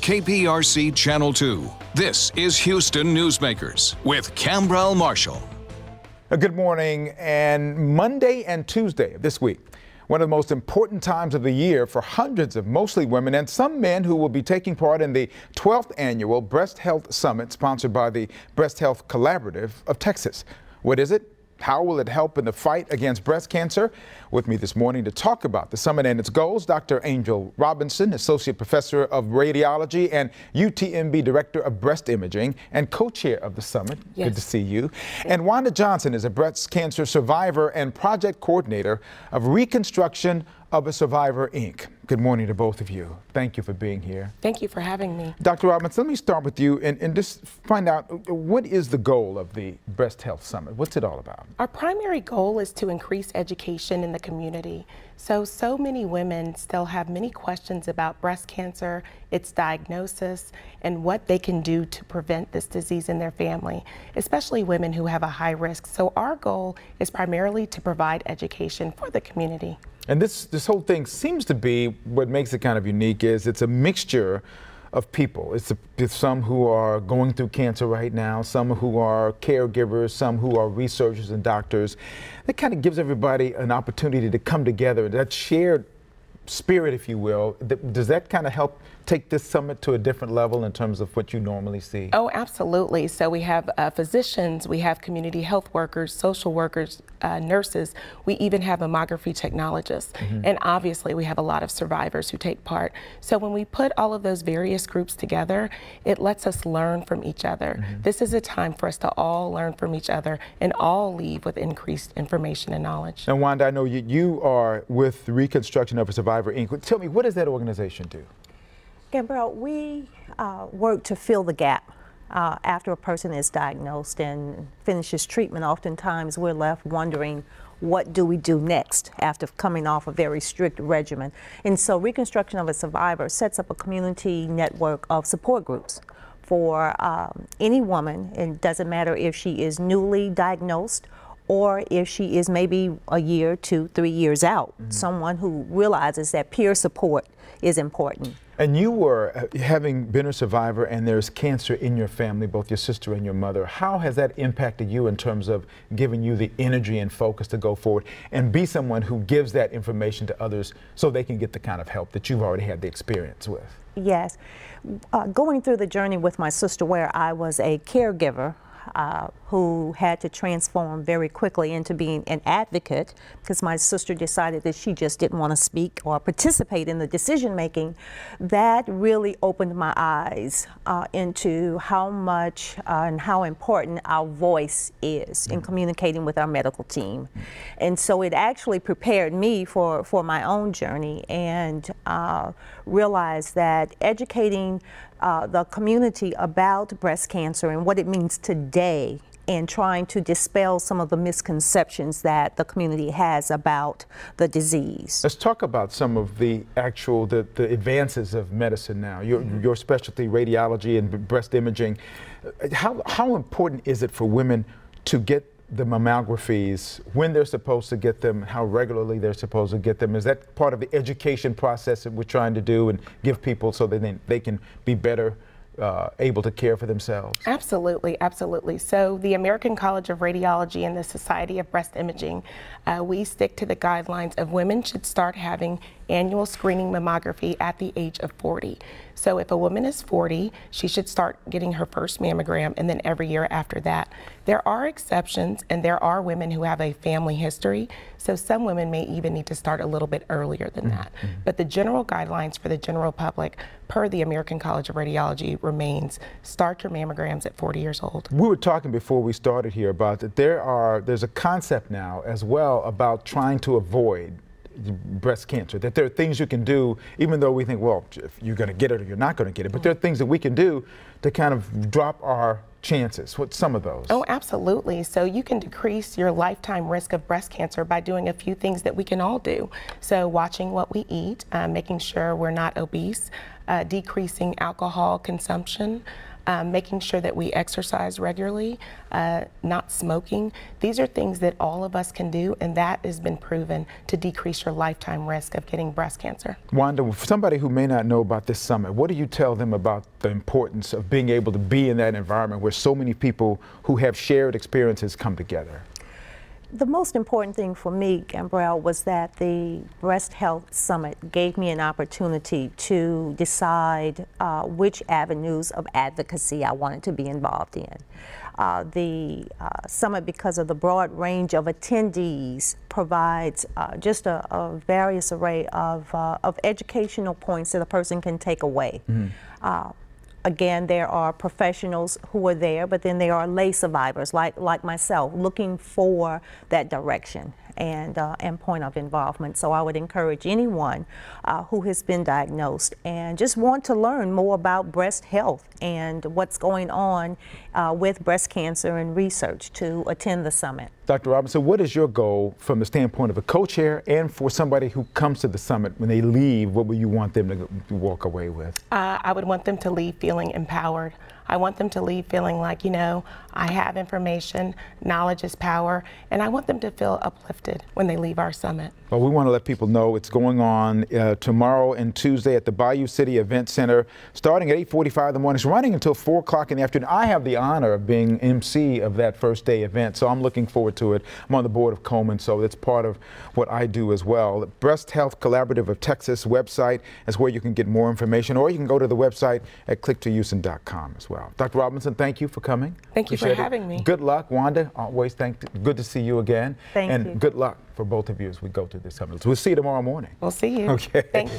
KPRC Channel 2. This is Houston Newsmakers with Cambrell Marshall. Good morning. And Monday and Tuesday of this week, one of the most important times of the year for hundreds of mostly women and some men who will be taking part in the 12th annual Breast Health Summit sponsored by the Breast Health Collaborative of Texas. What is it? How will it help in the fight against breast cancer? With me this morning to talk about the summit and its goals, Dr. Angel Robinson, Associate Professor of Radiology and UTMB Director of Breast Imaging and co-chair of the summit. Yes. Good to see you. And Wanda Johnson is a breast cancer survivor and project coordinator of Reconstruction of a Survivor, Inc. Good morning to both of you. Thank you for being here. Thank you for having me. Dr. Robinson, let me start with you and just find out, what is the goal of the Breast Health Summit? What's it all about? Our primary goal is to increase education in the community. So many women still have many questions about breast cancer, its diagnosis, and what they can do to prevent this disease in their family, especially women who have a high risk. So our goal is primarily to provide education for the community. And this whole thing seems to be, what makes it kind of unique is it's a mixture of people. It's some who are going through cancer right now, some who are caregivers, some who are researchers and doctors. That kind of gives everybody an opportunity to come together. That shared spirit, if you will, does that kind of help take this summit to a different level in terms of what you normally see? Oh, absolutely. So we have physicians, we have community health workers, social workers, nurses. We even have mammography technologists. And obviously we have a lot of survivors who take part. So when we put all of those various groups together, it lets us learn from each other. This is a time for us to all learn from each other and all leave with increased information and knowledge. And Wanda, I know you are with Reconstruction of a Survivor, Inc. Tell me, what does that organization do? Cambrell, we work to fill the gap after a person is diagnosed and finishes treatment. Oftentimes we're left wondering, what do we do next after coming off a very strict regimen? And so Reconstruction of a Survivor sets up a community network of support groups for any woman. It doesn't matter if she is newly diagnosed or if she is maybe a year, 2, 3 years out, someone who realizes that peer support is important. And you were, having been a survivor and there's cancer in your family, both your sister and your mother, how has that impacted you in terms of giving you the energy and focus to go forward and be someone who gives that information to others so they can get the kind of help that you've already had the experience with? Yes. Going through the journey with my sister where I was a caregiver, who had to transform very quickly into being an advocate because my sister decided that she just didn't want to speak or participate in the decision making. That really opened my eyes into how much and how important our voice is in communicating with our medical team. And so it actually prepared me for my own journey and realized that educating the community about breast cancer and what it means today and trying to dispel some of the misconceptions that the community has about the disease. Let's talk about some of the actual, the advances of medicine now. Your specialty, radiology and breast imaging. How important is it for women to get the mammographies, when they're supposed to get them, how regularly they're supposed to get them? Is that part of the education process that we're trying to do and give people so that they can be better able to care for themselves? Absolutely, absolutely. So the American College of Radiology and the Society of Breast Imaging, we stick to the guidelines of women should start having annual screening mammography at the age of 40. So if a woman is 40, she should start getting her first mammogram and then every year after that. There are exceptions and there are women who have a family history. So some women may even need to start a little bit earlier than that. But the general guidelines for the general public per the American College of Radiology remains start your mammograms at 40 years old. We were talking before we started here about that there's a concept now as well about trying to avoid breast cancer, that there are things you can do, even though we think, well, if you're going to get it or you're not going to get it, but there are things that we can do to kind of drop our chances. What's some of those? Oh, absolutely. So you can decrease your lifetime risk of breast cancer by doing a few things that we can all do. So watching what we eat, making sure we're not obese, decreasing alcohol consumption, making sure that we exercise regularly, not smoking. These are things that all of us can do, and that has been proven to decrease your lifetime risk of getting breast cancer. Wanda, for somebody who may not know about this summit, what do you tell them about the importance of being able to be in that environment where so many people who have shared experiences come together? The most important thing for me, Gambrell, was that the Breast Health Summit gave me an opportunity to decide which avenues of advocacy I wanted to be involved in. The summit, because of the broad range of attendees, provides just a various array of educational points that a person can take away. Mm-hmm. Again, there are professionals who are there, but then there are lay survivors like myself looking for that direction and point of involvement. So I would encourage anyone who has been diagnosed and just want to learn more about breast health and what's going on with breast cancer and research to attend the summit. Dr. Robinson, what is your goal from the standpoint of a co-chair and for somebody who comes to the summit? When they leave, what would you want them to walk away with? I would want them to leave feeling empowered. I want them to leave feeling like, you know, I have information, knowledge is power, and I want them to feel uplifted when they leave our summit. Well, we want to let people know it's going on tomorrow and Tuesday at the Bayou City Event Center, starting at 8:45 in the morning. It's running until 4 o'clock in the afternoon. I have the honor of being MC of that first day event, so I'm looking forward to it. I'm on the board of Komen, so it's part of what I do as well. The Breast Health Collaborative of Texas website is where you can get more information, or you can go to the website at clicktohouston.com as well. Dr. Robinson, thank you for coming. Thank you for having me. Good luck, Wanda. Always good to see you again. Thank you. And good luck for both of you as we go to this summit. We'll see you tomorrow morning. We'll see you. Okay. Thank you.